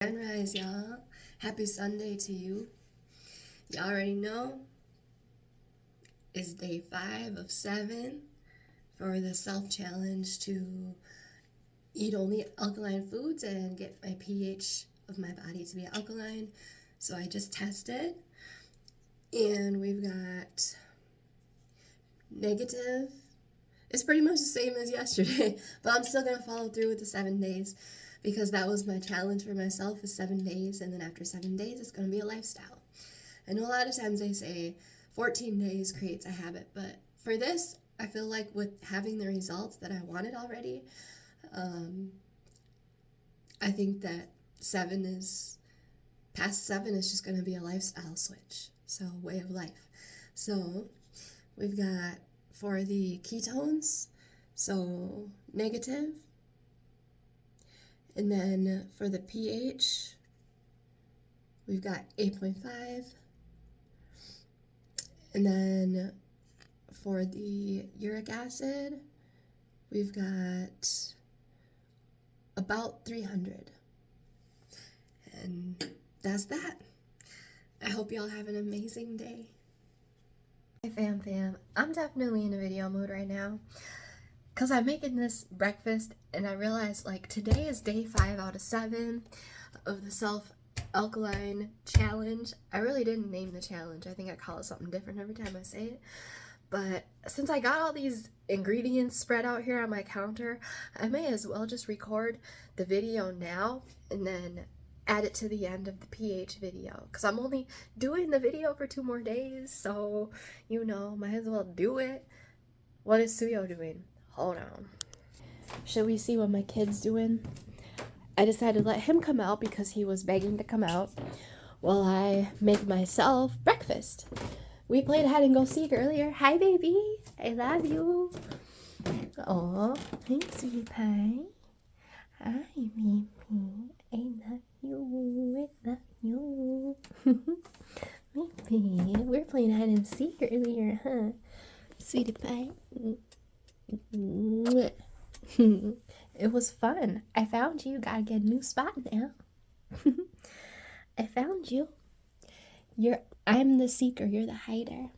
Sunrise, y'all. Happy Sunday to you. You already know it's day 5 of 7 for the self challenge to eat only alkaline foods and get my pH of my body to be alkaline. So I just tested, and we've got negative. It's pretty much the same as yesterday, but I'm still gonna follow through with the 7 days because that was my challenge for myself, is 7 days, and then after 7 days it's gonna be a lifestyle. I know a lot of times they say 14 days creates a habit, but for this, I feel like with having the results that I wanted already, I think that past 7 is just gonna be a lifestyle switch, so way of life. So we've got, for the ketones, so negative, and then for the pH, we've got 8.5, and then for the uric acid, we've got about 300, and that's that. I hope y'all have an amazing day. Hey fam, I'm definitely in a video mode right now because I'm making this breakfast, and I realized like today is day 5 out of 7 of the self-alkaline challenge. I really didn't name the challenge. I think I call it something different every time I say it. But since I got all these ingredients spread out here on my counter, I may as well just record the video now and then add it to the end of the pH video, because I'm only doing the video for 2 more days, so might as well do it. What is Tsuyo doing? Hold on. Should we see what my kid's doing? I decided to let him come out because he was begging to come out while I make myself breakfast. We played hide and go seek earlier. Hi baby, I love you. Oh, hey sweetie pie. Hi baby, I love you, I love you. Maybe we're playing hide and seek earlier, huh? Sweetie pie. It was fun. I found you. Gotta get a new spot now. I found you. I'm the seeker. You're the hider.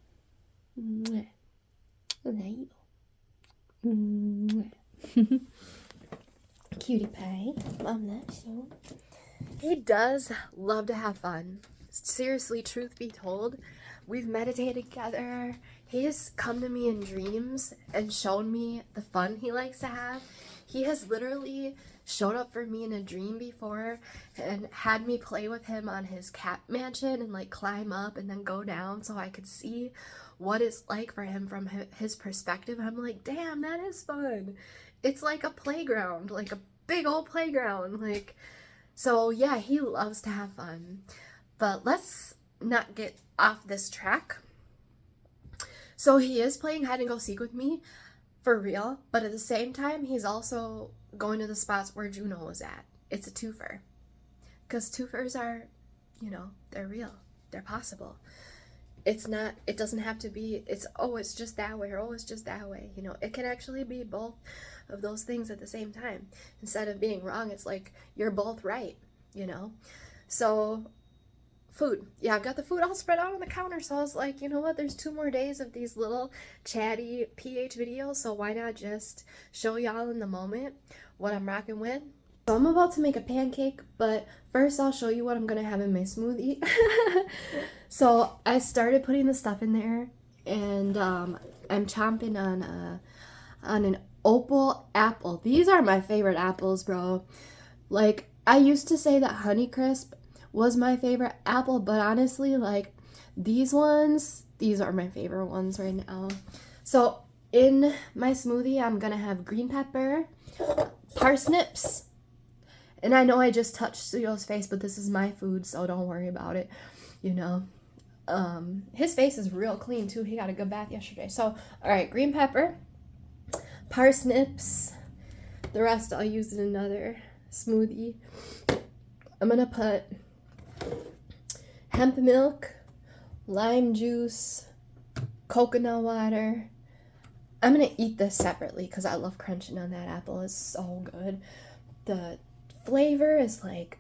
Cutie pie. Mom loves you. He does love to have fun. Seriously, truth be told, we've meditated together. He has come to me in dreams and shown me the fun he likes to have. He has literally showed up for me in a dream before and had me play with him on his cat mansion and like climb up and then go down so I could see what it's like for him from his perspective. I'm like, damn, that is fun. It's like a playground, like a big old playground. So yeah, he loves to have fun. But let's not get off this track. So he is playing hide and go seek with me for real, but at the same time, he's also going to the spots where Juno was at. It's a twofer. Because twofers are, they're real. They're possible. It doesn't have to be, it's just that way, or it's just that way. It can actually be both of those things at the same time. Instead of being wrong, it's like you're both right, So, food. Yeah, I've got the food all spread out on the counter, so I was like, you know what, there's 2 more days of these little chatty pH videos, so why not just show y'all in the moment what I'm rocking with. So I'm about to make a pancake, but first I'll show you what I'm gonna have in my smoothie. So I started putting the stuff in there, and I'm chomping on an opal apple. These are my favorite apples, bro. Like, I used to say that Honeycrisp was my favorite apple, but honestly, like, these are my favorite ones right now. So in my smoothie, I'm gonna have green pepper, parsnips, and I know I just touched Tsuyo's face, but this is my food, so don't worry about it. His face is real clean too. He got a good bath yesterday. So all right, green pepper, parsnips, the rest I'll use in another smoothie. I'm gonna put hemp milk, lime juice, coconut water. I'm gonna eat this separately because I love crunching on that apple. It's so good. The flavor is like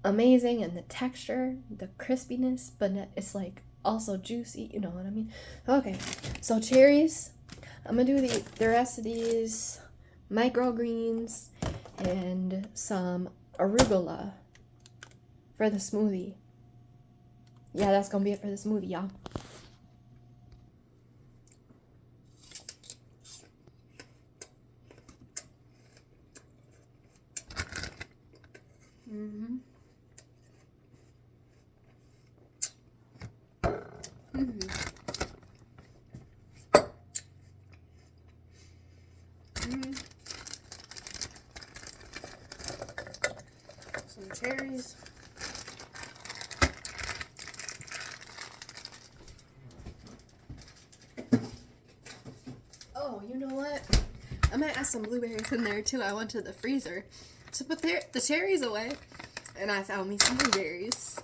amazing, and the texture, the crispiness, but it's like also juicy, you know what I mean? Okay, so cherries. I'm gonna do the rest of these microgreens and some arugula for the smoothie. Yeah, that's gonna be it for the smoothie, y'all. Mm-hmm. Mm-hmm. Mm-hmm. Some cherries. Oh, you know what? I might add some blueberries in there too. I went to the freezer to put the cherries away, and I found me some blueberries.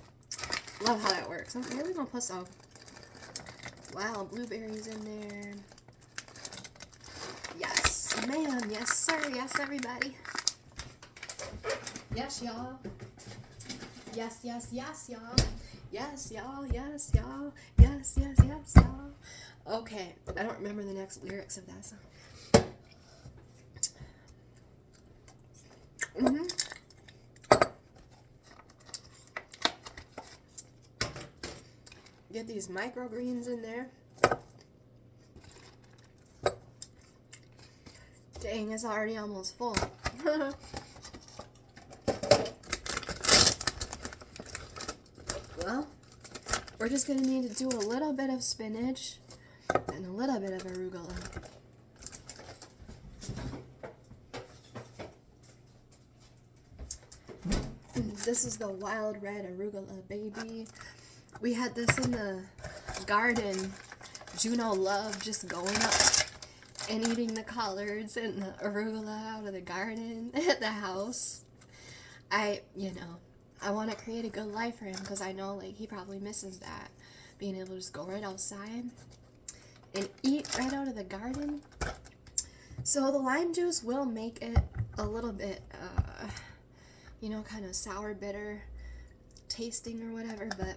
Love how that works. Okay, we're gonna put some wild blueberries in there. Yes, ma'am. Yes, sir. Yes, everybody. Yes, y'all. Yes, yes, yes, y'all. Yes, y'all. Yes, y'all. Yes, yes, yes, y'all. Okay, I don't remember the next lyrics of that song. Get these microgreens in there. Dang, it's already almost full. Well, we're just gonna need to do a little bit of spinach and a little bit of arugula. This is the wild red arugula, baby. We had this in the garden. Juno loved just going up and eating the collards and the arugula out of the garden at the house. I want to create a good life for him because I know like he probably misses that, being able to just go right outside and eat right out of the garden. So the lime juice will make it a little bit, kind of sour, bitter tasting or whatever, but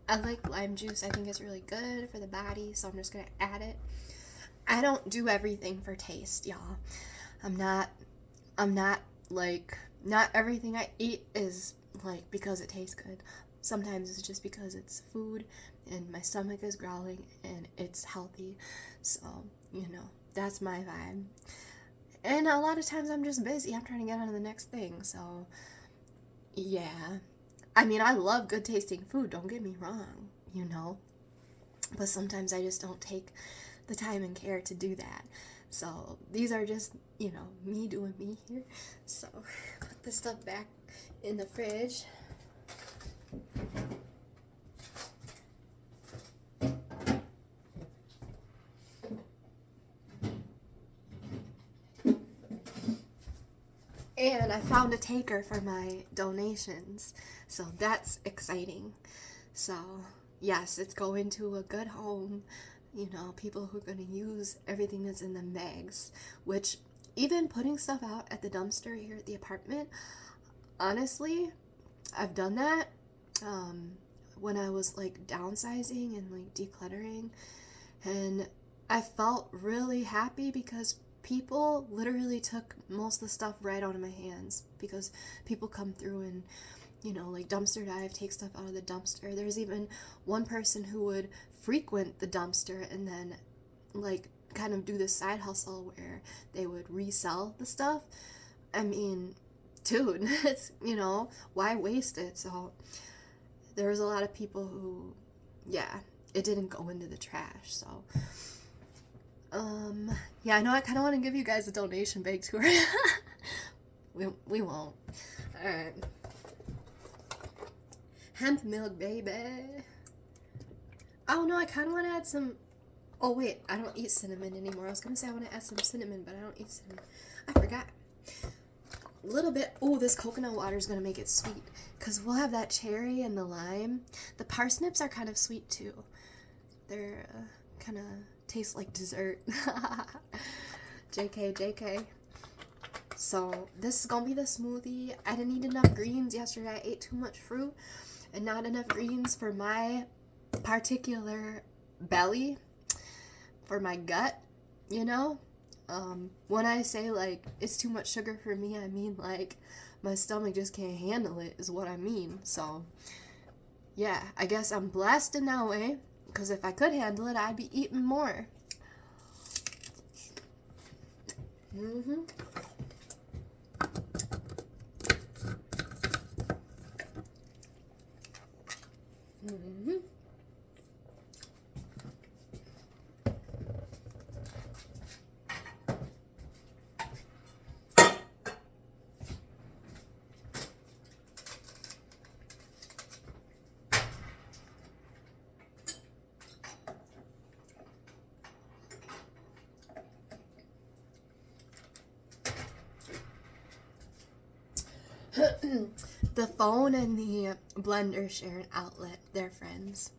I like lime juice. I think it's really good for the body, so I'm just going to add it. I don't do everything for taste, y'all. I'm not like, not everything I eat is like because it tastes good. Sometimes it's just because it's food and my stomach is growling and it's healthy. So, that's my vibe. And a lot of times I'm just busy. I'm trying to get on to the next thing. So, yeah. I mean, I love good tasting food. Don't get me wrong, But sometimes I just don't take the time and care to do that. So these are just, me doing me here. So put this stuff back in the fridge. And I found a taker for my donations. So that's exciting. So yes, it's going to a good home. People who are going to use everything that's in the bags, which even putting stuff out at the dumpster here at the apartment, honestly, I've done that when I was like downsizing and like decluttering, and I felt really happy because people literally took most of the stuff right out of my hands, because people come through and like dumpster dive, take stuff out of the dumpster. There's even one person who would frequent the dumpster and then like kind of do this side hustle where they would resell the stuff. I mean, dude, it's, why waste it? So there was a lot of people who, it didn't go into the trash. So I know I kind of want to give you guys a donation bag tour. we won't. All right. Hemp milk, baby. Oh no, I kind of want to add some. Oh wait, I don't eat cinnamon anymore. I was gonna say I want to add some cinnamon, but I don't eat cinnamon. I forgot. A little bit. Oh, this coconut water is gonna make it sweet, because we'll have that cherry and the lime. The parsnips are kind of sweet too. They're kind of taste like dessert. JK. So this is gonna be the smoothie. I didn't eat enough greens yesterday. I ate too much fruit and not enough greens for my particular belly, for my gut, you know? When I say, like, it's too much sugar for me, I mean, like, my stomach just can't handle it, is what I mean. So, yeah, I guess I'm blessed in that way, because if I could handle it, I'd be eating more. Mm-hmm. Mm-hmm. The phone and the blender share an outlet. They're friends.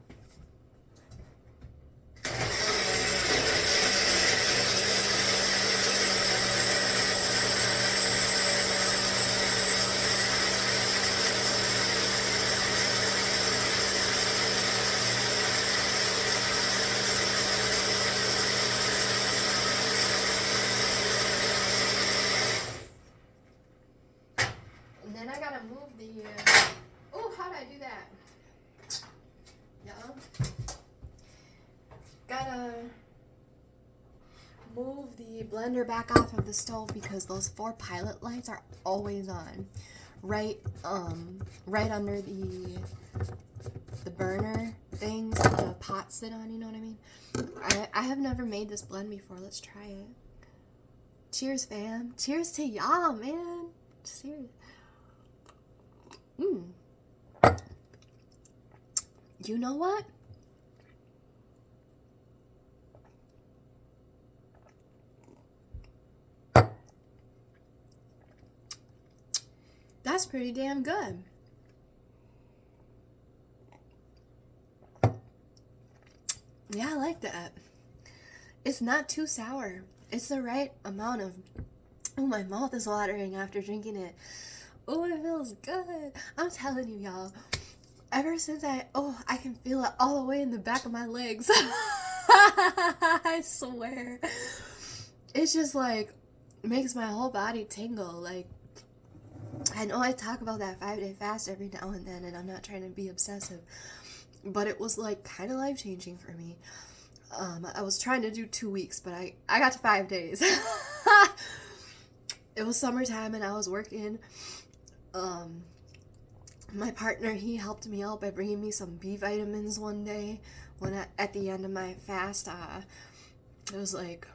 And then I gotta move the... Oh, how'd I do that? Yeah. Gotta move the blender back off of the stove because those 4 pilot lights are always on. Right under the burner things that the pots sit on, you know what I mean? I have never made this blend before. Let's try it. Cheers, fam. Cheers to y'all, man. Cheers. You know what? That's pretty damn good. Yeah, I like that. It's not too sour. It's the right amount of... Oh, my mouth is watering after drinking it. Oh, it feels good. I'm telling you, y'all. Ever since I can feel it all the way in the back of my legs. I swear. It's just like, makes my whole body tingle. Like, I know I talk about that 5-day fast every now and then, and I'm not trying to be obsessive, but it was like kind of life-changing for me. I was trying to do 2 weeks, but I got to 5 days. It was summertime and I was working. My partner, he helped me out by bringing me some B vitamins one day when at the end of my fast. It was like,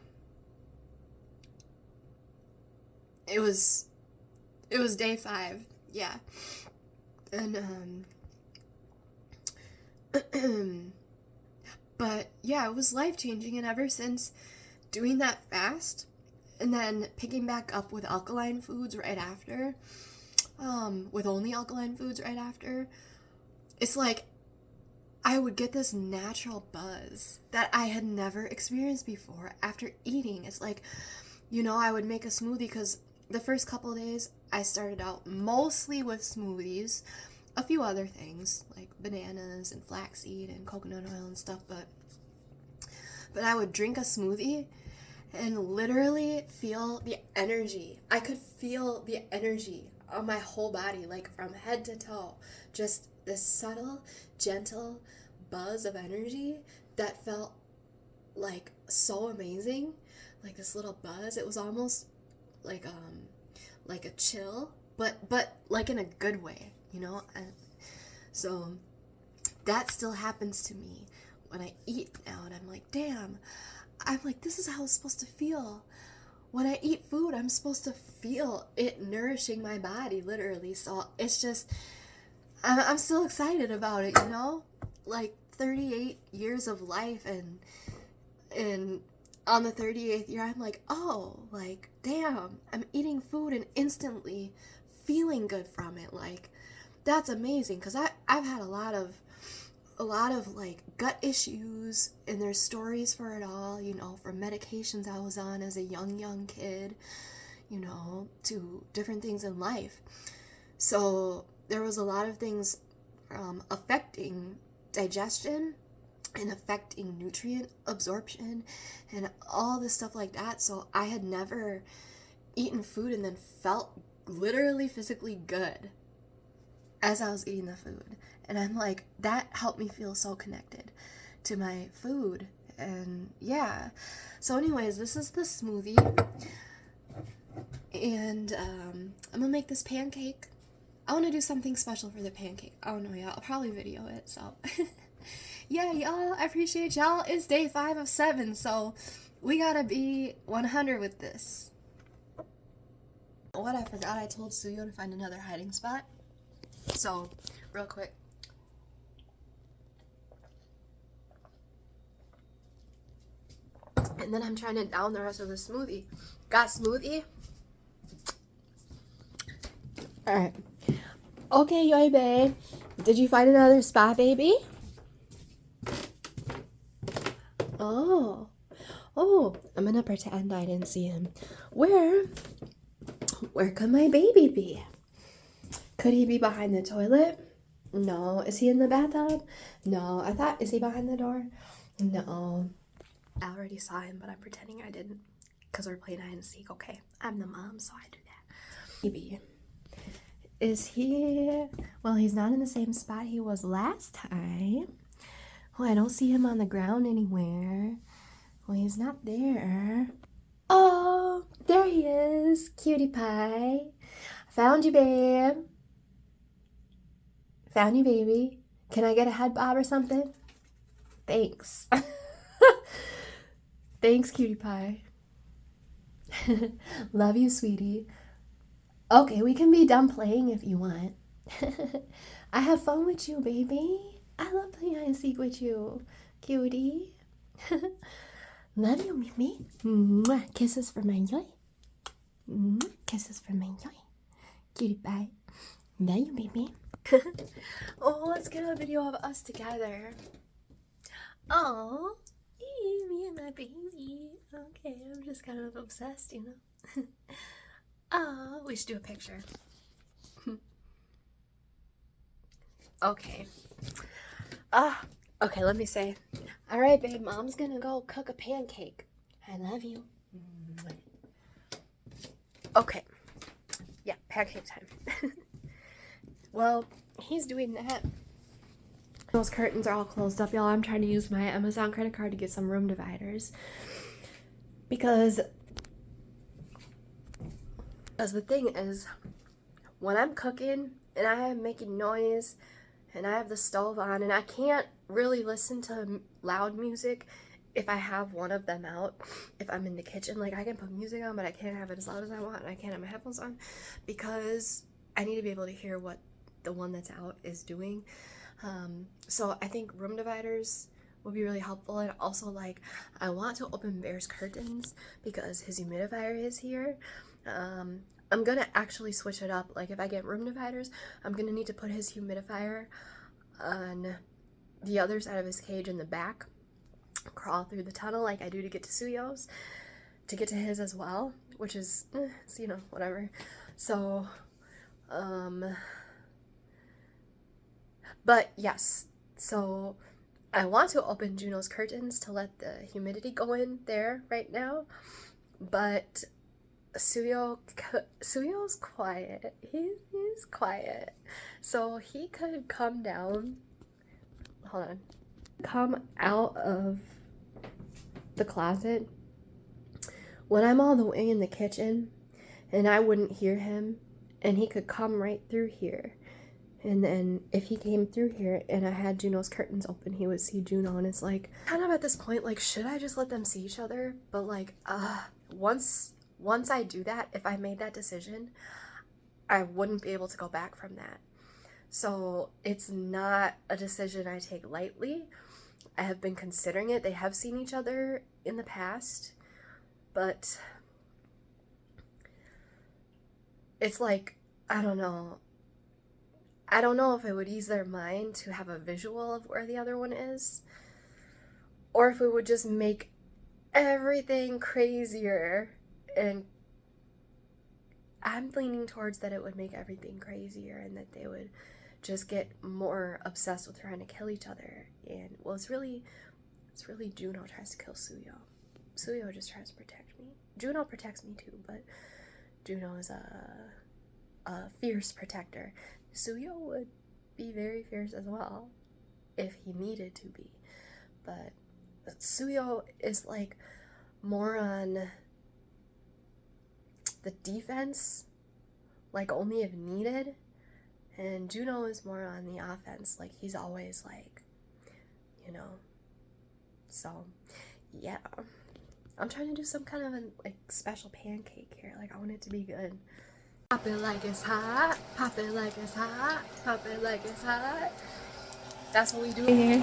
it was day 5, yeah, and but yeah, it was life-changing, and ever since doing that fast and then picking back up with alkaline foods right after, with only alkaline foods right after, it's like I would get this natural buzz that I had never experienced before after eating. It's like, you know, I would make a smoothie because the first couple of days I started out mostly with smoothies, a few other things like bananas and flaxseed and coconut oil and stuff, but I would drink a smoothie and literally feel the energy. I could feel the energy on my whole body, like from head to toe. Just this subtle, gentle buzz of energy that felt like so amazing. Like this little buzz. It was almost like a chill, but like in a good way, you know? And so that still happens to me when I eat now, and I'm like, damn, I'm like, this is how it's supposed to feel. When I eat food, I'm supposed to feel it nourishing my body, literally. So it's just, I'm still excited about it, you know? Like 38 years of life, and on the 38th year, I'm like, oh, like, damn, I'm eating food and instantly feeling good from it. Like, that's amazing, because I've had a lot of like gut issues, and there's stories for it all, you know, from medications I was on as a young kid, you know, to different things in life. So there was a lot of things affecting digestion and affecting nutrient absorption and all this stuff like that. So I had never eaten food and then felt literally physically good as I was eating the food. And I'm like, that helped me feel so connected to my food. And yeah. So anyways, this is the smoothie. And I'm gonna make this pancake. I want to do something special for the pancake. I don't know, y'all. I'll probably video it, so. Yeah, y'all, I appreciate y'all. It's day 5 of 7, so we gotta be 100 with this. What I forgot, I told Tsuyo to find another hiding spot. So, real quick. And then I'm trying to down the rest of the smoothie. Got smoothie? Alright. Okay, Yoy Bae. Did you find another spot, baby? Oh. Oh, I'm gonna pretend I didn't see him. Where could my baby be? Could he be behind the toilet? No. Is he in the bathtub? No. Is he behind the door? No. I already saw him, but I'm pretending I didn't. Because we're playing hide and seek, okay? I'm the mom, so I do that. Baby. Is he... Well, he's not in the same spot he was last time. Well, I don't see him on the ground anywhere. Well, he's not there. Oh, there he is. Cutie pie. Found you, babe. Found you, baby. Can I get a head bob or something? Thanks. Thanks, cutie pie. Love you, sweetie. Okay, we can be done playing if you want. I have fun with you, baby. I love playing hide and seek with you, cutie. Love you, Mimi. Mwah. Kisses for my joy. Kisses for my joy. Cutie pie. Love you, baby. Oh, let's get a video of us together. Oh, me and my baby. Okay, I'm just kind of obsessed, you know. Oh, we should do a picture. Okay. Okay, let me say. All right, babe, mom's gonna go cook a pancake. I love you. Okay. Yeah, pancake time. Well, he's doing that. Those curtains are all closed up, y'all. I'm trying to use my Amazon credit card to get some room dividers. Because the thing is, when I'm cooking and I am making noise and I have the stove on and I can't really listen to loud music if I have one of them out. If I'm in the kitchen, like I can put music on, but I can't have it as loud as I want and I can't have my headphones on because I need to be able to hear what the one that's out is doing. So I think room dividers will be really helpful. And also, like, I want to open Bear's curtains because his humidifier is here. I'm gonna actually switch it up. Like, if I get room dividers, I'm gonna need to put his humidifier on the other side of his cage in the back, crawl through the tunnel like I do to get to Tsuyo's, to get to his as well, which is, it's, you know, whatever. So, but yes, so I want to open Juno's curtains to let the humidity go in there right now, but Tsuyo's quiet. He's quiet. So he could come down. Hold on. Come out of the closet when I'm all the way in the kitchen and I wouldn't hear him, and he could come right through here. And then if he came through here and I had Juno's curtains open, he would see Juno, and it's like, kind of at this point, like, should I just let them see each other? But like, once I do that, if I made that decision, I wouldn't be able to go back from that. So it's not a decision I take lightly. I have been considering it. They have seen each other in the past, but it's like, I don't know if it would ease their mind to have a visual of where the other one is, or if it would just make everything crazier and I'm leaning towards that it would make everything crazier and that they would just get more obsessed with trying to kill each other. And well, it's really Juno tries to kill Tsuyo. Tsuyo just tries to protect me. Juno protects me too, but Juno is a fierce protector. Tsuyo would be very fierce as well if he needed to be, but Tsuyo is like more on the defense, like only if needed, and Juno is more on the offense, like he's always like, you know. So yeah, I'm trying to do some kind of a like special pancake here. Like I want it to be good. Pop it like it's hot, pop it like it's hot, pop it like it's hot. That's what we do here.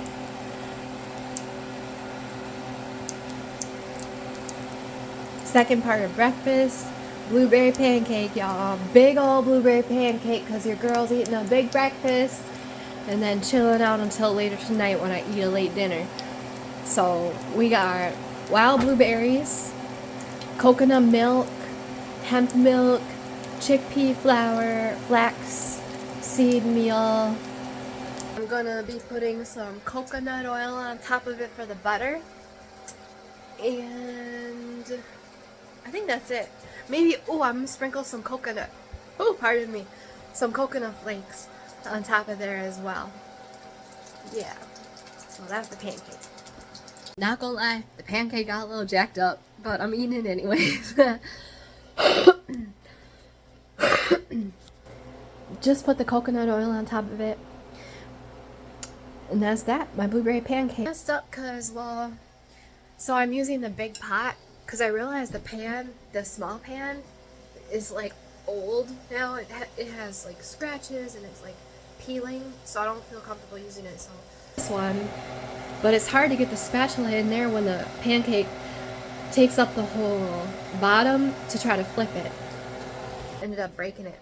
Second part of breakfast, blueberry pancake, y'all. Big old blueberry pancake because your girl's eating a big breakfast and then chilling out until later tonight when I eat a late dinner. So we got wild blueberries, coconut milk, hemp milk, chickpea flour, flax seed meal. I'm gonna be putting some coconut oil on top of it for the butter. And I think that's it. Maybe, I'm gonna sprinkle some coconut. Pardon me. Some coconut flakes on top of there as well. Yeah. So that's the pancake. Not gonna lie, the pancake got a little jacked up, but I'm eating it anyways. Just put the coconut oil on top of it. And that's that, my blueberry pancake. Messed up because, well, so I'm using the big pot because I realized the small pan is like old now. It has like scratches and it's like peeling, so I don't feel comfortable using it. So this one, but it's hard to get the spatula in there when the pancake takes up the whole bottom to try to flip it. Ended up breaking it,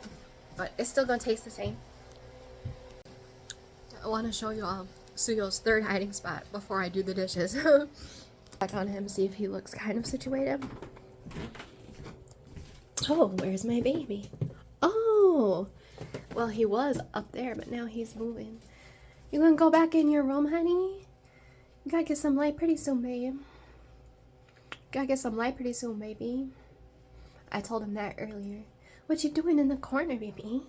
but it's still gonna taste the same. I want to show you all Tsuyo's third hiding spot before I do the dishes. Check on him, see if he looks kind of situated. Oh, where's my baby? Oh, well, he was up there, but now he's moving. You gonna go back in your room, honey? You gotta get some light pretty soon, babe. Gotta get some light pretty soon, baby. I told him that earlier. What you doing in the corner, baby?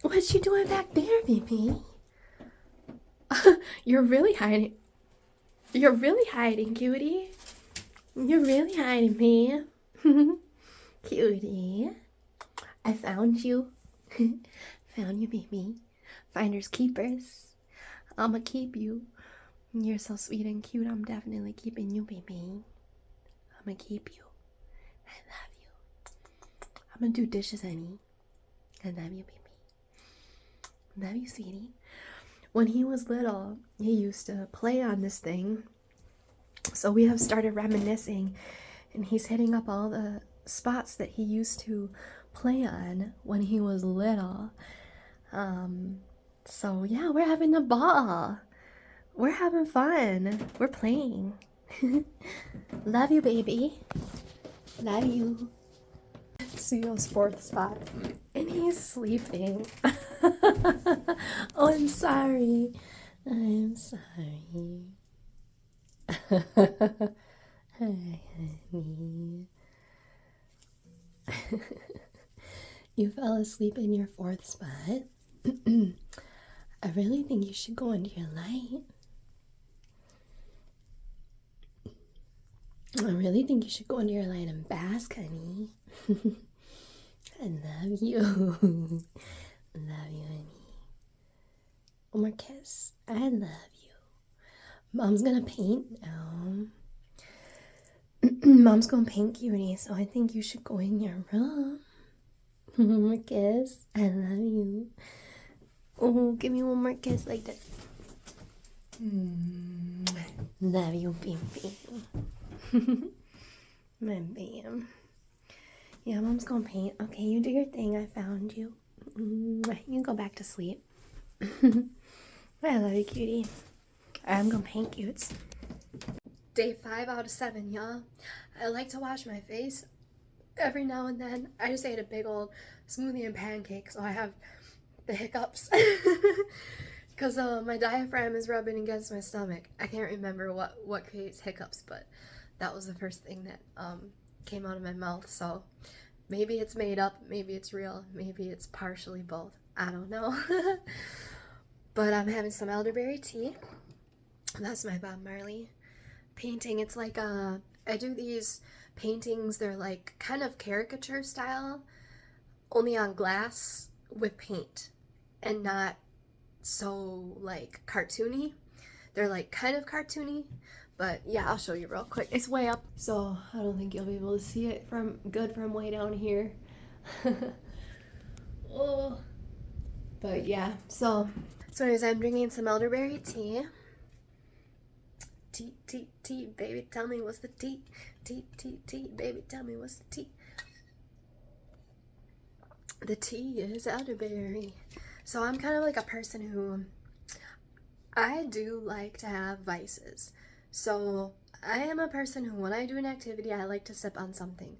What you doing back there, baby? You're really hiding. You're really hiding, cutie. You're really hiding, man. Cutie. I found you. Found you, baby. Finders keepers. I'ma keep you. You're so sweet and cute. I'm definitely keeping you, baby. I'ma keep you. I love you. I'm gonna do dishes, honey. I love you, baby. Love you, sweetie. When he was little, he used to play on this thing. So we have started reminiscing, and he's hitting up all the spots that he used to play on when he was little. So yeah, we're having a ball. We're having fun. We're playing. Love you, baby. Love you. Tsuyo's fourth spot, and he's sleeping. Oh, I'm sorry. I'm sorry. Hi, honey. You fell asleep in your fourth spot. I really think you should go into your light. I really think you should go into your light and bask, honey. I love you. Love you, honey. One more kiss. I love you. Mom's gonna paint now. Mom's gonna paint cutie, so I think you should go in your room. One more kiss. I love you. Oh, give me one more kiss like that. Love you, baby. My bam. Yeah, Mom's gonna paint. Okay, you do your thing. I found you. You go back to sleep. I love you, cutie. I'm gonna paint cutes. Day 5 out of 7, y'all. I like to wash my face every now and then. I just ate a big old smoothie and pancake, so I have the hiccups. Because my diaphragm is rubbing against my stomach. I can't remember what creates hiccups, but that was the first thing that came out of my mouth. So maybe it's made up, maybe it's real, maybe it's partially both. I don't know. But I'm having some elderberry tea. That's my Bob Marley painting. It's like I do these paintings, they're like kind of caricature style, only on glass with paint and not so like cartoony. They're like kind of cartoony, but yeah, I'll show you real quick. It's way up, so I don't think you'll be able to see it from way down here. Oh, but yeah, so anyways, I'm drinking some elderberry tea. Tea, tea, tea, baby, tell me what's the tea. Tea, tea, tea, baby, tell me what's the tea. The tea is elderberry. So I'm kind of like a person who, I do like to have vices. So I am a person who, when I do an activity, I like to sip on something.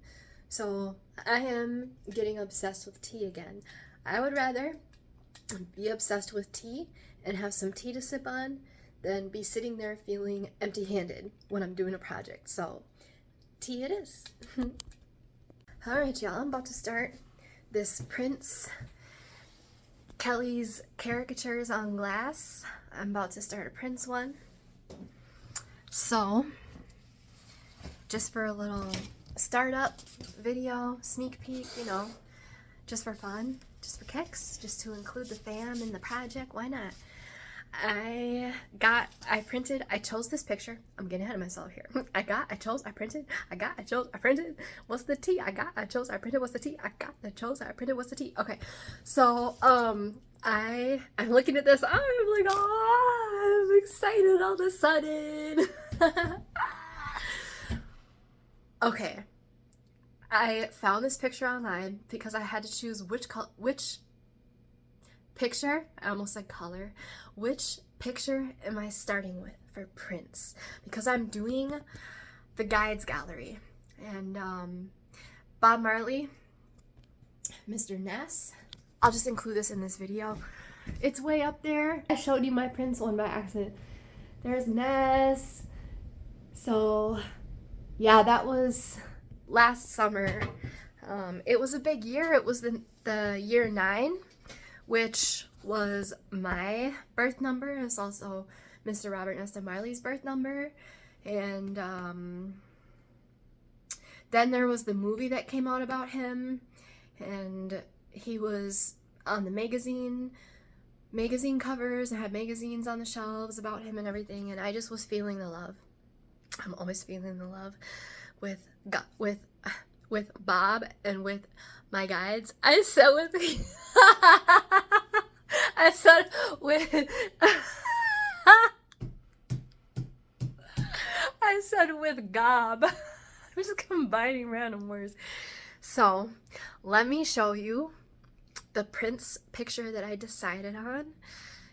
So I am getting obsessed with tea again. I would rather be obsessed with tea and have some tea to sip on than be sitting there feeling empty-handed when I'm doing a project. So tea it is. Alright y'all, I'm about to start this Prince Kelly's Caricatures on Glass. I'm about to start a Prince one. So, just for a little startup video, sneak peek, you know, just for fun, just for kicks, just to include the fam in the project, why not? I chose this picture. I'm getting ahead of myself here. I chose, I printed. What's the tea? I chose, I printed. What's the tea? I chose, I printed. What's the tea? Okay. So, I'm looking at this. I'm like, oh, I'm excited all of a sudden. Okay. I found this picture online because I had to choose which picture, I almost said color, which picture am I starting with for Prince? Because I'm doing the guides gallery, and Bob Marley, Mr. Ness, I'll just include this in this video. It's way up there. I showed you my Prince one by accident. There's Ness. So yeah, that was last summer. It was a big year. It was the year 9, which was my birth number. It's also Mr. Robert Nesta Marley's birth number. And then there was the movie that came out about him, and he was on the magazine covers. I had magazines on the shelves about him and everything, and I just was feeling the love. I'm always feeling the love with Bob and with my guides. I said with Gob. I'm just combining random words. So let me show you the Prince picture that I decided on,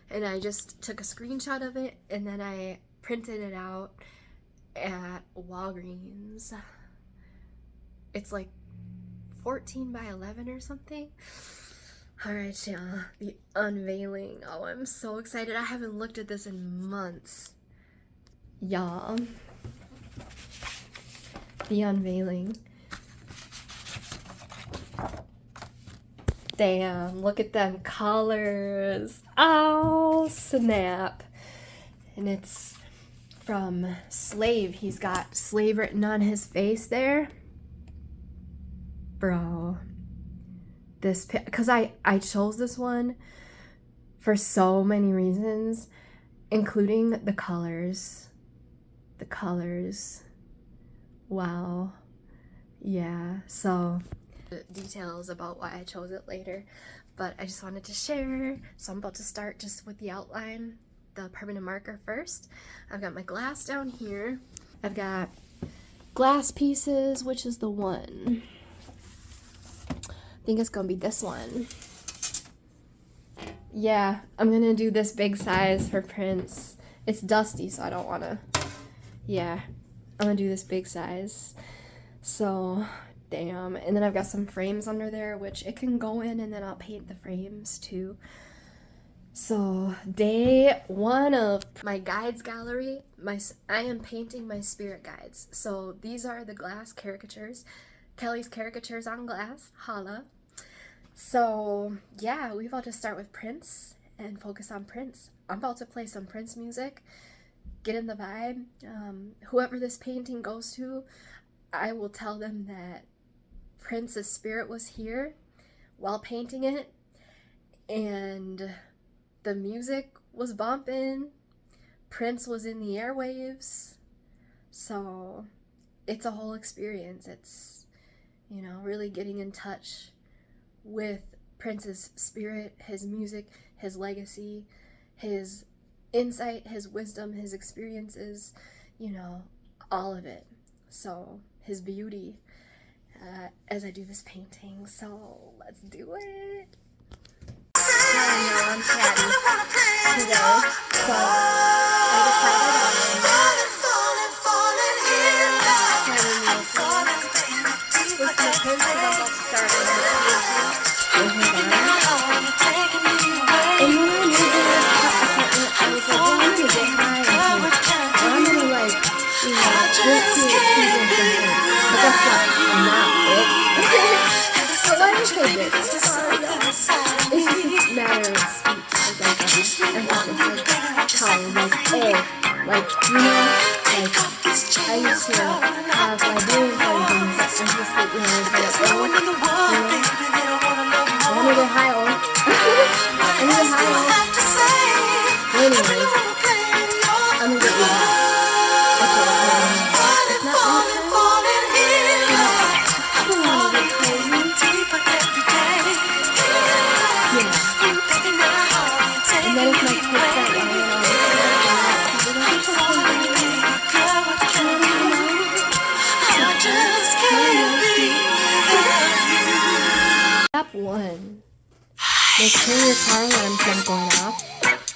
and I just took a screenshot of it and then I printed it out at Walgreens. It's like 14 by 11 or something. Alright, y'all, the unveiling. Oh, I'm so excited. I haven't looked at this in months. Y'all, the unveiling. Damn, look at them colors. Oh, snap. And it's from Slave. He's got Slave written on his face there. Bro. This, because I chose this one for so many reasons, including the colors. The colors. Wow. Yeah, so details about why I chose it later, but I just wanted to share. So I'm about to start just with the outline, the permanent marker first. I've got my glass down here. I've got glass pieces, which is the one. I think it's gonna be this one. Yeah, I'm gonna do this big size for Prince. It's dusty, so I don't wanna, yeah, I'm gonna do this big size. So Damn. And then I've got some frames under there, which it can go in, and then I'll paint the frames too. So day 1 of my guides gallery, I am painting my spirit guides. So these are the glass caricatures. Kelly's caricatures on glass, holla. So yeah, we've all just start with Prince and focus on Prince. I'm about to play some Prince music, get in the vibe. Whoever this painting goes to, I will tell them that Prince's spirit was here while painting it, and the music was bumping. Prince was in the airwaves. So it's a whole experience. It's, you know, really getting in touch with Prince's spirit, his music, his legacy, his insight, his wisdom, his experiences, you know, all of it. So his beauty as I do this painting. So let's do it. I'm chatty today, so I decided on with the Prince I'm about to start on this painting. And when I moved in this apartment, I was like, well, I'm gonna get high and I'm gonna, like, you know, drink to season something. But guess what? I'm not it. So why did I say this? It's just a matter of speech, like emphasis, like, how, like, oh, like, you know, like, I used to have my bowling friends and just, like, you know, it's like, oh, you know, I wanna get high, oh, I need to get high, oh. Anyways, I'm gonna get you that. It's not all time. I don't wanna get crazy. And then if my kids start lying on Step 1. Make sure your car alarm's not going off.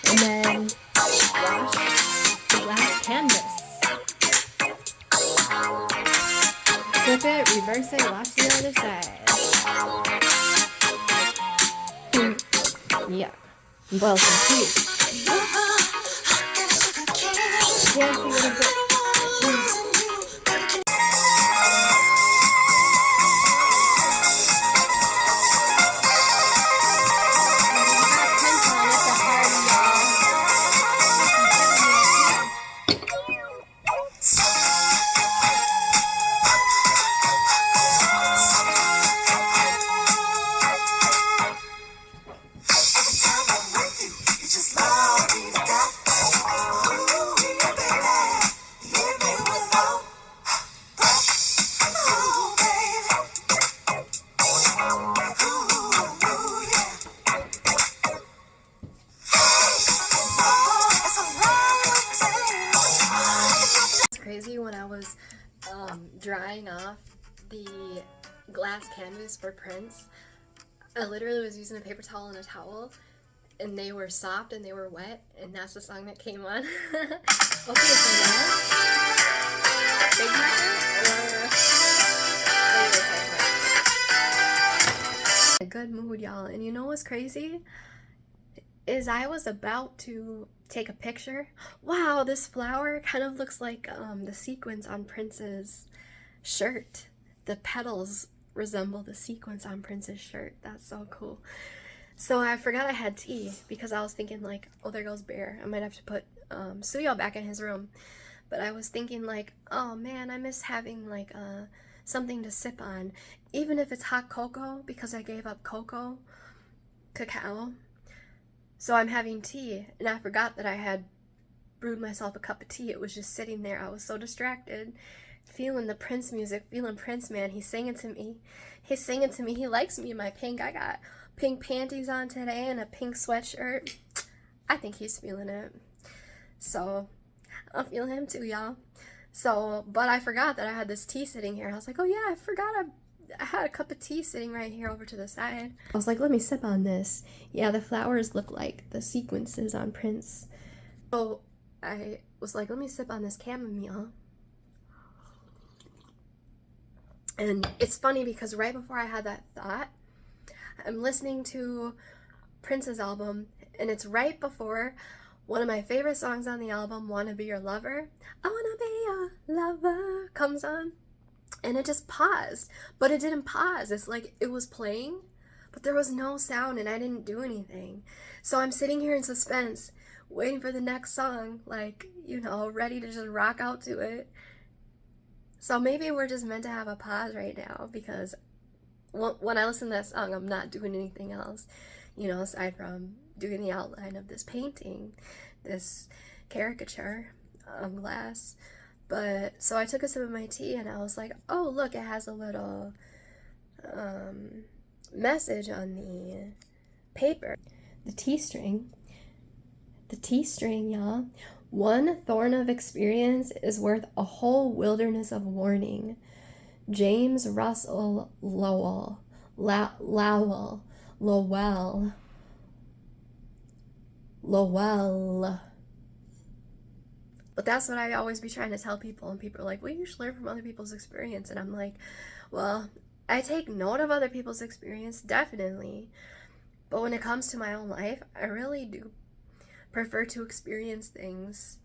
And then wash the glass canvas. Flip it, reverse it, wash the other side. Yeah. Boil some tea. Dance a little bit. Crazy when I was drying off the glass canvas for Prince. I literally was using a paper towel and a towel, and they were soft and they were wet, and that's the song that came on. Okay, so now Big Mac or a good mood, y'all. And you know what's crazy is I was about to take a picture. Wow, this flower kind of looks like the sequins on Prince's shirt. The petals resemble the sequins on Prince's shirt. That's so cool. So I forgot I had tea because I was thinking like, oh, there goes Bear. I might have to put Tsuyo back in his room. But I was thinking like, oh man, I miss having like something to sip on. Even if it's hot cocoa, because I gave up cacao. So I'm having tea, and I forgot that I had brewed myself a cup of tea. It was just sitting there. I was so distracted, feeling the Prince music, feeling Prince, man. He's singing to me. He's singing to me. He likes me in my pink. I got pink panties on today and a pink sweatshirt. I think he's feeling it. So I'm feeling him too, y'all. So, but I forgot that I had this tea sitting here. I was like, oh yeah, I forgot I had a cup of tea sitting right here over to the side. I was like, let me sip on this. Yeah, the flowers look like the sequences on Prince. So I was like, let me sip on this chamomile. And it's funny because right before I had that thought, I'm listening to Prince's album, and it's right before one of my favorite songs on the album, Wanna Be Your Lover. I wanna be your lover comes on. And it just paused. But it didn't pause. It's like it was playing, but there was no sound and I didn't do anything. So I'm sitting here in suspense, waiting for the next song, like, you know, ready to just rock out to it. So maybe we're just meant to have a pause right now, because when I listen to that song, I'm not doing anything else, you know, aside from doing the outline of this painting, this caricature on glass. But so I took a sip of my tea and I was like, oh, look, it has a little message on the paper. The T string, y'all. One thorn of experience is worth a whole wilderness of warning. James Russell Lowell. But that's what I always be trying to tell people, and people are like, well, you should learn from other people's experience. And I'm like, well, I take note of other people's experience, definitely. But when it comes to my own life, I really do prefer to experience things.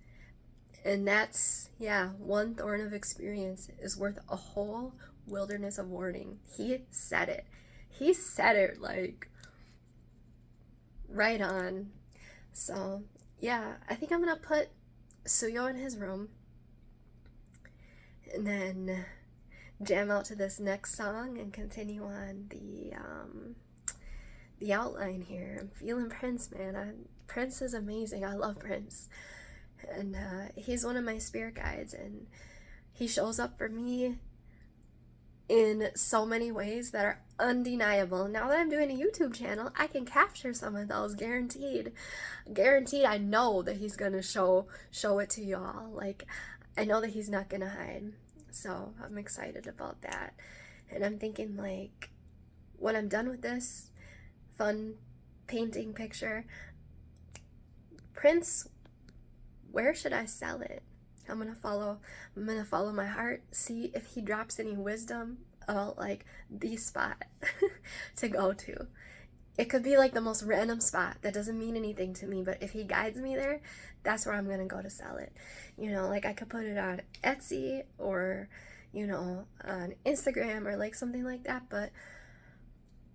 And that's, yeah, one thorn of experience is worth a whole wilderness of warning. He said it. He said it, like, right on. So, yeah, I think I'm going to put Tsuyo in his room and then jam out to this next song and continue on the outline here. I'm feeling Prince, man. Prince is amazing. I love Prince. And he's one of my spirit guides, and he shows up for me in so many ways that are undeniable. Now that I'm doing a YouTube channel, I can capture some of those, guaranteed. I know that he's gonna show it to y'all. Like, I know that he's not gonna hide. So I'm excited about that. And I'm thinking, like, when I'm done with this fun painting picture, Prince, where should I sell it? I'm gonna follow my heart, see if he drops any wisdom about, like, the spot to go to. It could be like the most random spot that doesn't mean anything to me, but if he guides me there, that's where I'm gonna go to sell it. You know, like, I could put it on Etsy or, you know, on Instagram or like something like that, but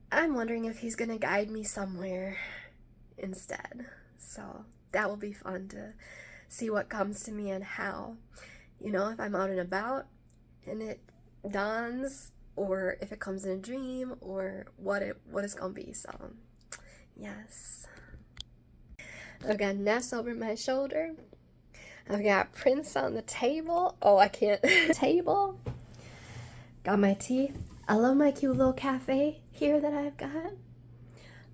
I'm wondering if he's gonna guide me somewhere instead. So that will be fun to see what comes to me and how. You know, if I'm out and about and it dawns, or if it comes in a dream, or what it's gonna be. So yes. I've got Ness over my shoulder. I've got Prince on the table. Oh, I can't. Table. Got my tea. I love my cute little cafe here that I've got.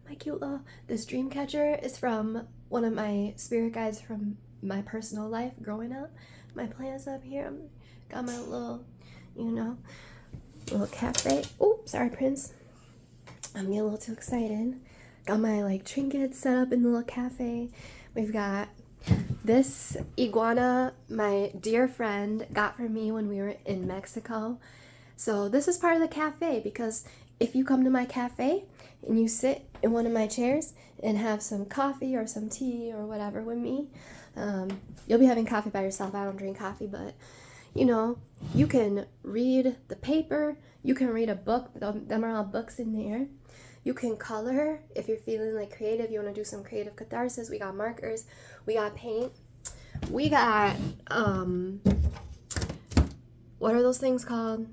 My cute little, this dream catcher is from one of my spirit guides from my personal life growing up. My plants up here. Got my little, you know, little cafe. Oh, sorry, Prince. I'm getting a little too excited. Got my, like, trinkets set up in the little cafe. We've got this iguana my dear friend got for me when we were in Mexico. So this is part of the cafe, because if you come to my cafe and you sit in one of my chairs and have some coffee or some tea or whatever with me, you'll be having coffee by yourself. I don't drink coffee, but, you know, you can read the paper, you can read a book. Them are all books in there. You can color if you're feeling like creative, you want to do some creative catharsis. We got markers, we got paint, we got what are those things called?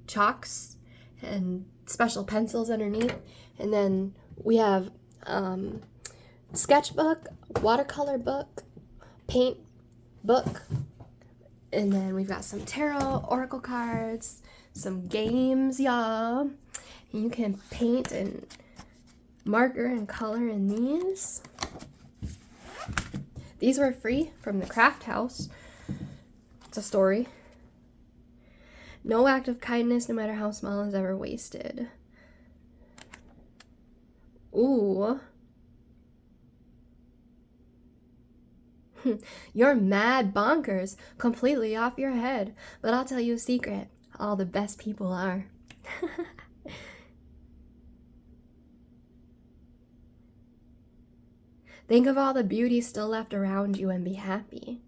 Chalks and special pencils underneath. And then we have sketchbook, watercolor book, paint book, and then we've got some tarot, oracle cards, some games, y'all. And you can paint and marker and color in these. These were free from the craft house. It's a story. No act of kindness, no matter how small, is ever wasted. Ooh. You're mad bonkers, completely off your head. But I'll tell you a secret. all the best people are. Think of all the beauty still left around you and be happy.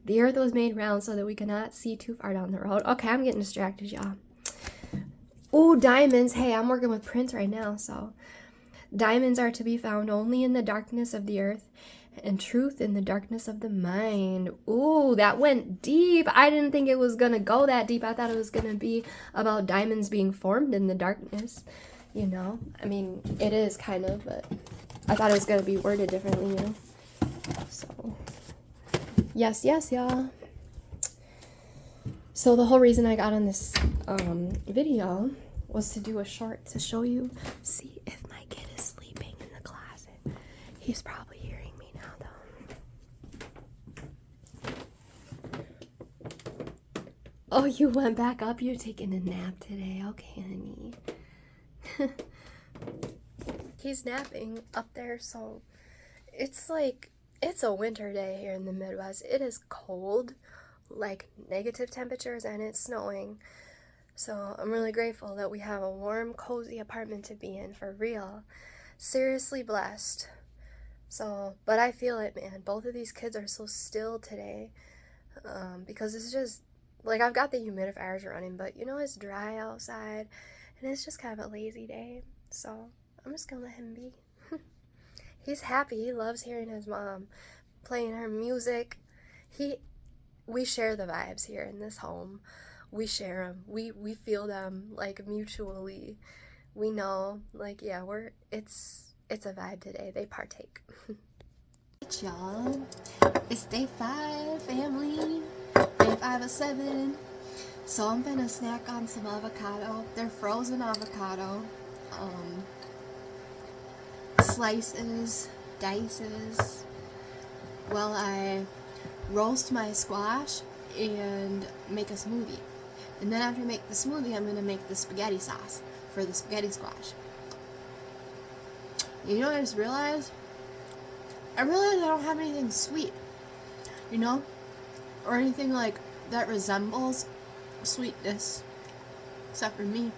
The earth was made round so that we cannot see too far down the road. Okay, I'm getting distracted, y'all. Ooh, diamonds. Hey, I'm working with Prince right now, so. Diamonds are to be found only in the darkness of the earth, and truth in the darkness of the mind. Ooh, that went deep. I didn't think it was gonna go that deep. I thought it was gonna be about diamonds being formed in the darkness. You know, I mean, it is kind of, but I thought it was gonna be worded differently, you know. So, yes, y'all. So the whole reason I got on this video was to do a short to show you, see if my kid is sleeping in the closet. He's probably hearing me now, though. Oh, you went back up? You're taking a nap today. Okay, honey. He's napping up there, so it's like, it's a winter day here in the Midwest. It is cold, like negative temperatures, and it's snowing. So I'm really grateful that we have a warm, cozy apartment to be in, for real. Seriously blessed. So, but I feel it, man. Both of these kids are so still today, because it's just, like, I've got the humidifiers running, but you know, it's dry outside, and it's just kind of a lazy day. So I'm just gonna let him be. He's happy. He loves hearing his mom playing her music. We share the vibes here in this home. We share them. We feel them, like, mutually. We know, like, yeah, it's a vibe today. They partake. Y'all, it's day 5, family. Day 5 of 7. So I'm gonna snack on some avocado. They're frozen avocado. Slices, dices. While I roast my squash and make a smoothie. And then after I make the smoothie, I'm going to make the spaghetti sauce for the spaghetti squash. You know what I just realized? I realized I don't have anything sweet, you know? Or anything like that resembles sweetness. Except for me.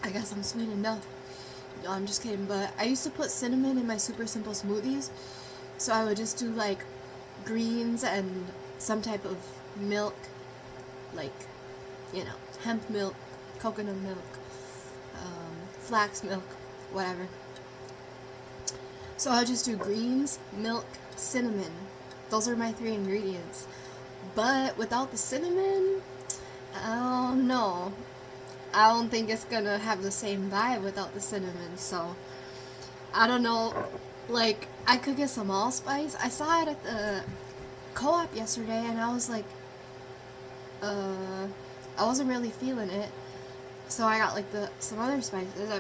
I guess I'm sweet enough. No, I'm just kidding. But I used to put cinnamon in my super simple smoothies. So I would just do like greens and some type of milk. Like, you know, hemp milk, coconut milk, flax milk, whatever. So I'll just do greens, milk, cinnamon. Those are my 3 ingredients. But without the cinnamon, I don't know. I don't think it's gonna have the same vibe without the cinnamon. So, I don't know. Like, I could get some allspice. I saw it at the co-op yesterday, and I was like, I wasn't really feeling it, so I got like some other spices.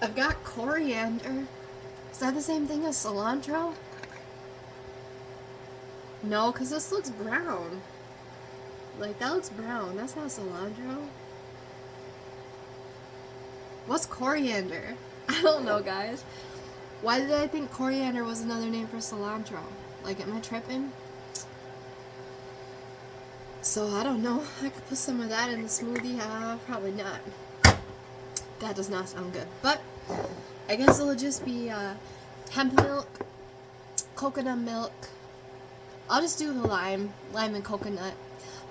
I've got coriander. Is that the same thing as cilantro? No, because this looks brown. Like, that looks brown. That's not cilantro. What's coriander? I don't know, guys. Why did I think coriander was another name for cilantro? Like, am I tripping? So, I don't know. I could put some of that in the smoothie. Probably not. That does not sound good. But, I guess it'll just be hemp milk, coconut milk. I'll just do the lime and coconut.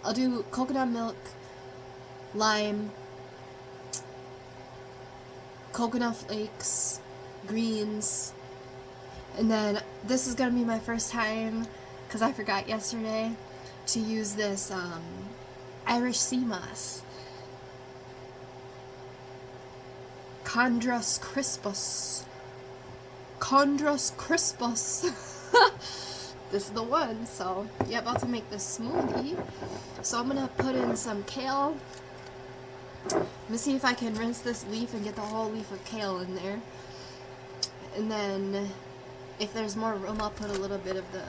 I'll do coconut milk, lime, coconut flakes, greens, and then this is gonna be my first time, because I forgot yesterday, to use this Irish sea moss. Chondrus crispus. Chondrus crispus. This is the one. So, yeah, about to make this smoothie. So I'm gonna put in some kale. Let me see if I can rinse this leaf and get the whole leaf of kale in there. And then, if there's more room, I'll put a little bit of the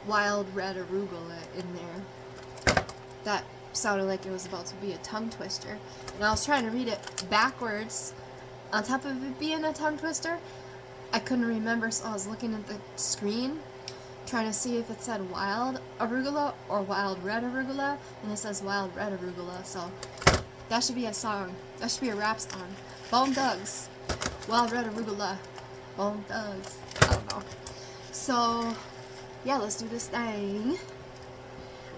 wild red arugula in there. That sounded like it was about to be a tongue twister. And I was trying to read it backwards, on top of it being a tongue twister. I couldn't remember, so I was looking at the screen trying to see if it said wild arugula or wild red arugula, and it says wild red arugula, so that should be a song. That should be a rap song. Bone Thugs, wild red arugula, Bone Thugs. I don't know. So yeah, let's do this thing.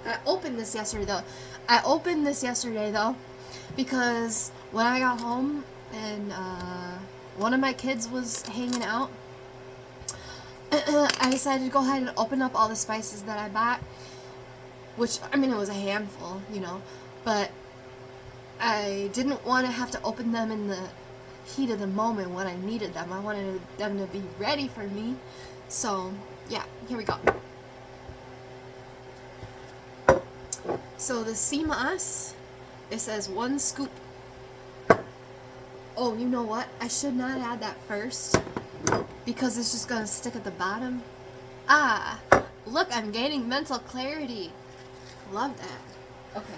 I opened this yesterday though, because when I got home and one of my kids was hanging out, I decided to go ahead and open up all the spices that I bought, which, I mean, it was a handful, you know, but I didn't want to have to open them in the heat of the moment when I needed them. I wanted them to be ready for me. So yeah, here we go. So the sea moss, it says 1 scoop. Oh, you know what? I should not add that first, because it's just gonna stick at the bottom. Ah, look, I'm gaining mental clarity. Love that. Okay.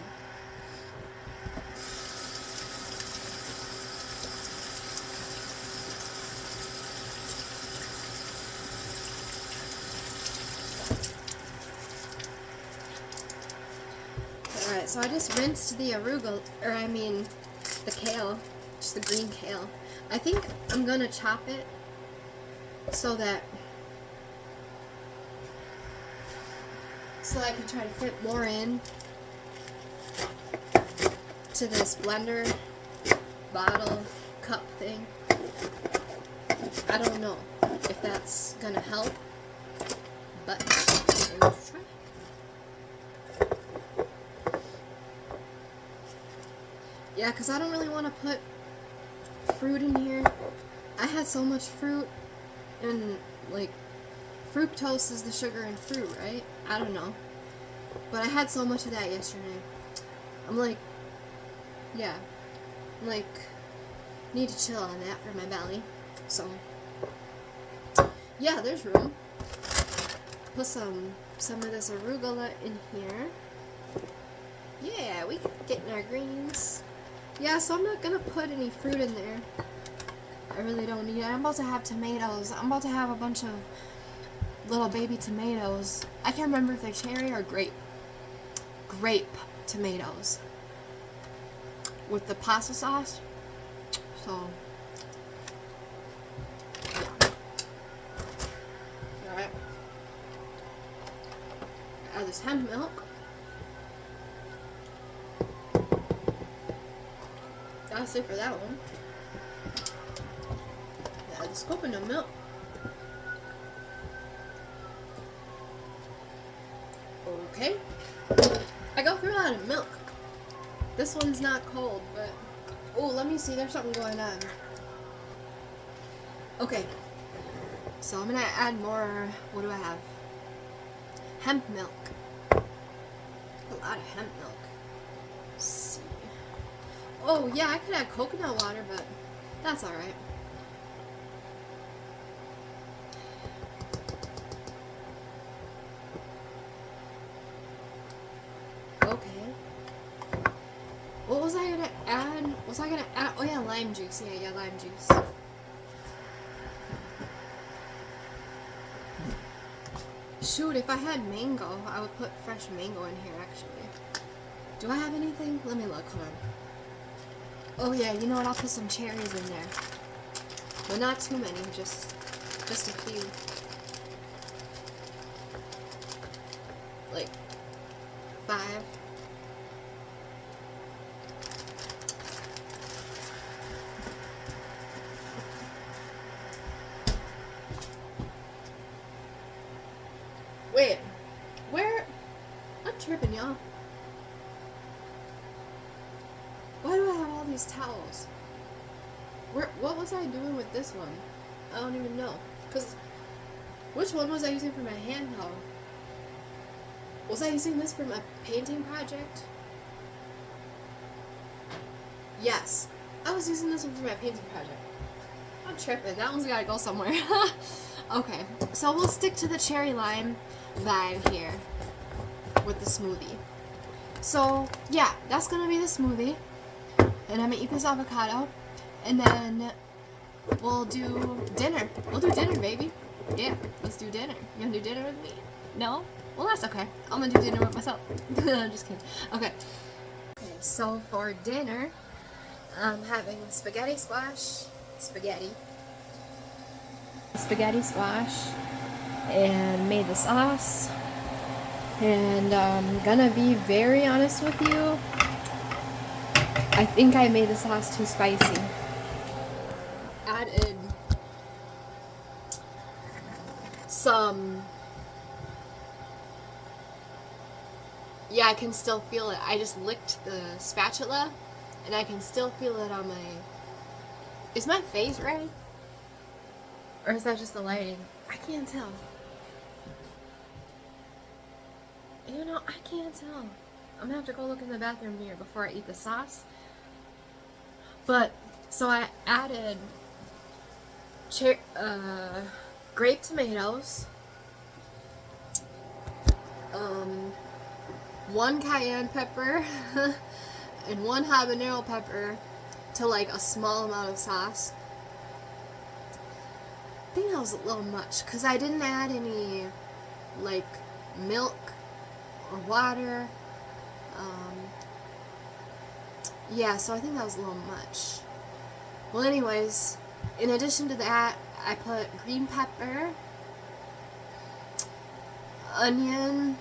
Alright, so I just rinsed the arugula, or I mean the kale, just the green kale. I think I'm gonna chop it so that I can try to fit more in to this blender bottle cup thing. I don't know if that's gonna help, but I'm going to try. Yeah, because I don't really want to put fruit in here. I had so much fruit, and like fructose is the sugar in fruit, right? I don't know. But I had so much of that yesterday. I'm like, yeah, I'm like, need to chill on that for my belly. So, yeah, there's room. Put some of this arugula in here. Yeah, we can get in our greens. Yeah, so I'm not gonna put any fruit in there. I really don't need it. I'm about to have tomatoes. I'm about to have a bunch of little baby tomatoes. I can't remember if they're cherry or grape. Grape tomatoes. With the pasta sauce. So, yeah. Alright. Add this hemp milk. That's it for that one. Add this coconut milk. Okay. I go through a lot of milk. This one's not cold, but oh, let me see. There's something going on. Okay. So I'm gonna add more. What do I have? Hemp milk. A lot of hemp milk. Let's see. Oh yeah, I could add coconut water, but that's all right. Okay. What was I gonna add? Oh yeah, lime juice. Yeah, lime juice. Shoot, if I had mango, I would put fresh mango in here, actually. Do I have anything? Let me look, hold on. Oh yeah, you know what, I'll put some cherries in there. But not too many, just a few. Like 5. Wait, where? I'm tripping, y'all. Why do I have all these towels? What was I doing with this one? I don't even know. Cause which one was I using for my hand towel? Was I using this for my painting project? Yes, I was using this one for my painting project. I'm tripping. That one's gotta go somewhere. Okay, so we'll stick to the cherry lime vibe here with the smoothie. So yeah, that's gonna be the smoothie. And I'm gonna eat this avocado, and then we'll do dinner. We'll do dinner, baby. Yeah, let's do dinner. You gonna do dinner with me? No? Well, that's okay. I'm gonna do dinner with myself. I'm just kidding. Okay. Okay, so for dinner, I'm having spaghetti squash, spaghetti squash, and made the sauce. And I'm gonna be very honest with you, I think I made the sauce too spicy. Added some, yeah, I can still feel it. I just licked the spatula and I can still feel it on my, is my face red? Or is that just the lighting? I can't tell. You know, I can't tell. I'm gonna have to go look in the bathroom mirror before I eat the sauce. But, so I added grape tomatoes, 1 cayenne pepper, and 1 habanero pepper to like a small amount of sauce. I think that was a little much because I didn't add any like milk or water. Yeah, so I think that was a little much. Well, anyways, in addition to that, I put green pepper, onion,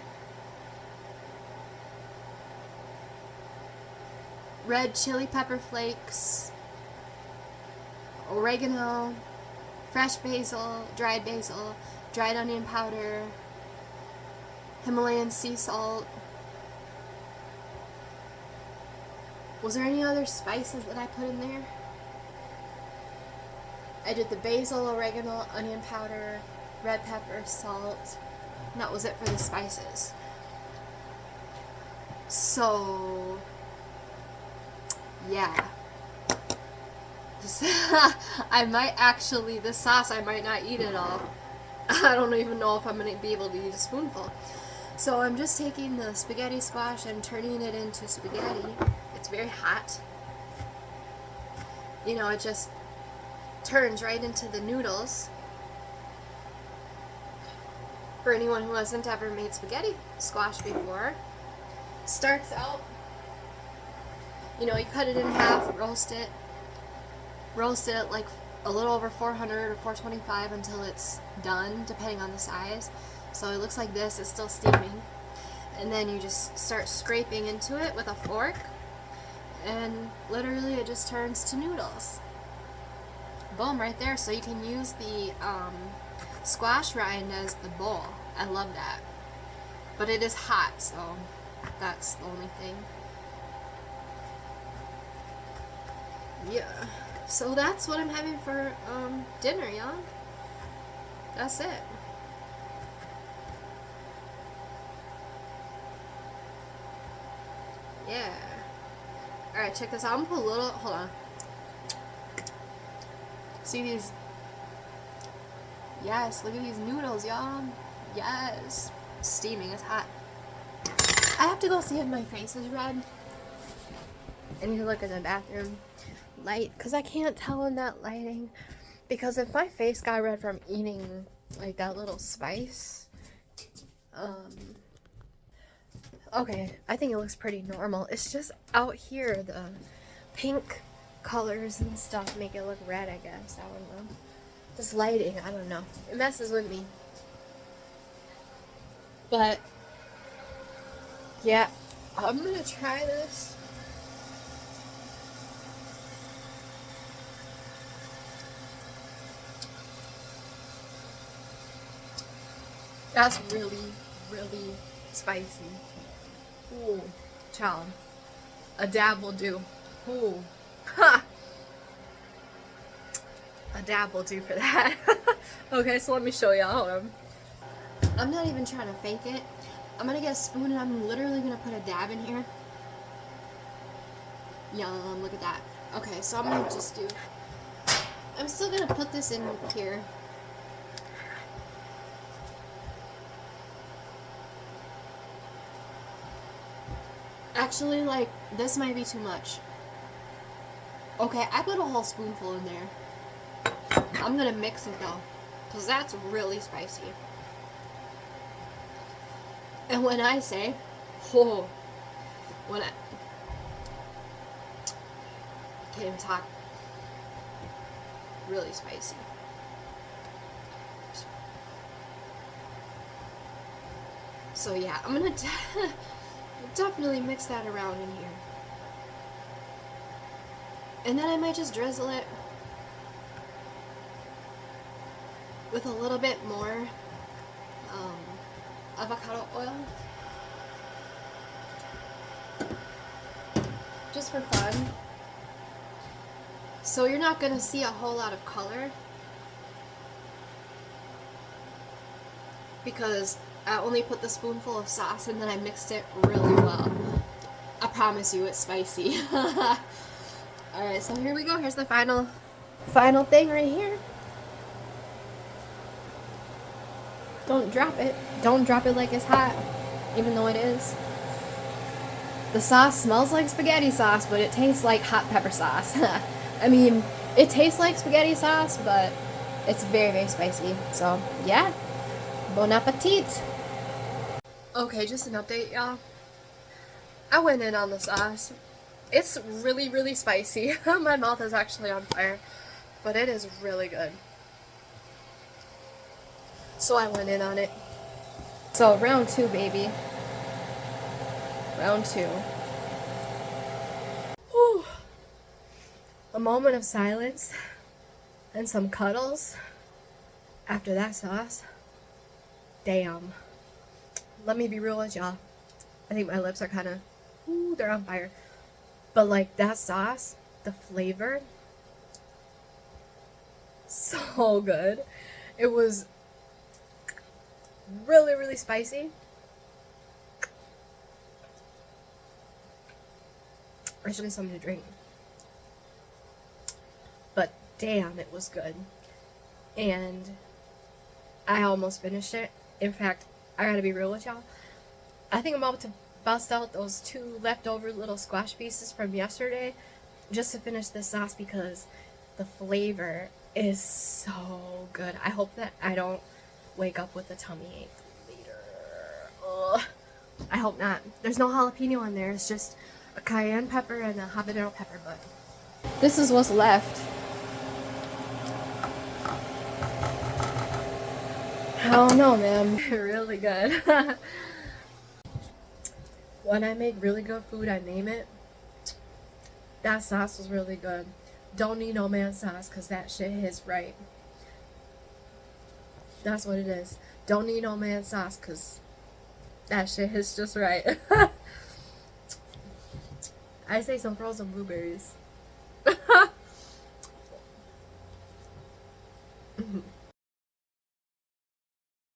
red chili pepper flakes, oregano, fresh basil, dried onion powder, Himalayan sea salt. Was there any other spices that I put in there? I did the basil, oregano, onion powder, red pepper, salt. And that was it for the spices. So, yeah. I might actually, this sauce, I might not eat it all. I don't even know if I'm going to be able to eat a spoonful. So I'm just taking the spaghetti squash and turning it into spaghetti. It's very hot. You know, it just turns right into the noodles. For anyone who hasn't ever made spaghetti squash before, starts out, you know, you cut it in half, roast it at like a little over 400 or 425 until it's done, depending on the size. So it looks like this, it's still steaming. And then you just start scraping into it with a fork, and literally it just turns to noodles. Boom, right there. So you can use the squash rind as the bowl. I love that. But it is hot, so that's the only thing. Yeah. So that's what I'm having for dinner, y'all. That's it. Yeah. Alright, check this out. I'm gonna put a little, hold on. See these? Yes, look at these noodles, y'all. Yes. It's steaming, it's hot. I have to go see if my face is red. I need to look in the bathroom light, because I can't tell in that lighting. Because if my face got red from eating like that little spice, okay, I think it looks pretty normal. It's just out here, the pink colors and stuff make it look red, I guess. I don't know. This lighting, I don't know. It messes with me. But, yeah, I'm gonna try this. That's really, really spicy. Ooh, child. A dab will do. Ooh. Ha! A dab will do for that. Okay, so let me show y'all. I'm not even trying to fake it. I'm gonna get a spoon and I'm literally gonna put a dab in here. Yum, look at that. Okay, so I'm gonna just do... I'm still gonna put this in here. Actually, like, this might be too much. Okay, I put a whole spoonful in there. I'm gonna mix it though, because that's really spicy. And when I say, oh, when I can't even talk, really spicy. So yeah, I'm gonna definitely mix that around in here. And then I might just drizzle it with a little bit more avocado oil. Just for fun. So you're not gonna see a whole lot of color, because I only put the spoonful of sauce and then I mixed it really well. I promise you it's spicy. Alright, so here we go. Here's the final thing right here. Don't drop it. Don't drop it like it's hot, even though it is. The sauce smells like spaghetti sauce, but it tastes like hot pepper sauce. I mean, it tastes like spaghetti sauce, but it's very, very spicy. So, yeah. Bon appetit! Okay, just an update, y'all. I went in on the sauce. It's really, really spicy. My mouth is actually on fire, but it is really good. So I went in on it. So round 2, baby. Round 2. Whew. A moment of silence and some cuddles after that sauce. Damn. Let me be real with y'all. I think my lips are kind of, they're on fire. But like that sauce, the flavor, so good. It was really, really spicy. I should get something to drink. But damn, it was good. And I almost finished it. In fact, I gotta be real with y'all. I think I'm about to bust out those 2 leftover little squash pieces from yesterday just to finish this sauce, because the flavor is so good. I hope that I don't wake up with a tummy ache later. Ugh. I hope not. There's no jalapeno in there. It's just a cayenne pepper and a habanero pepper, but this is what's left. I don't know, man. Really good. When I make really good food, I name it. That sauce was really good. Don't need no man sauce, because that shit hits right. That's what it is. Don't need no man sauce, because that shit hits just right. I say some frozen blueberries.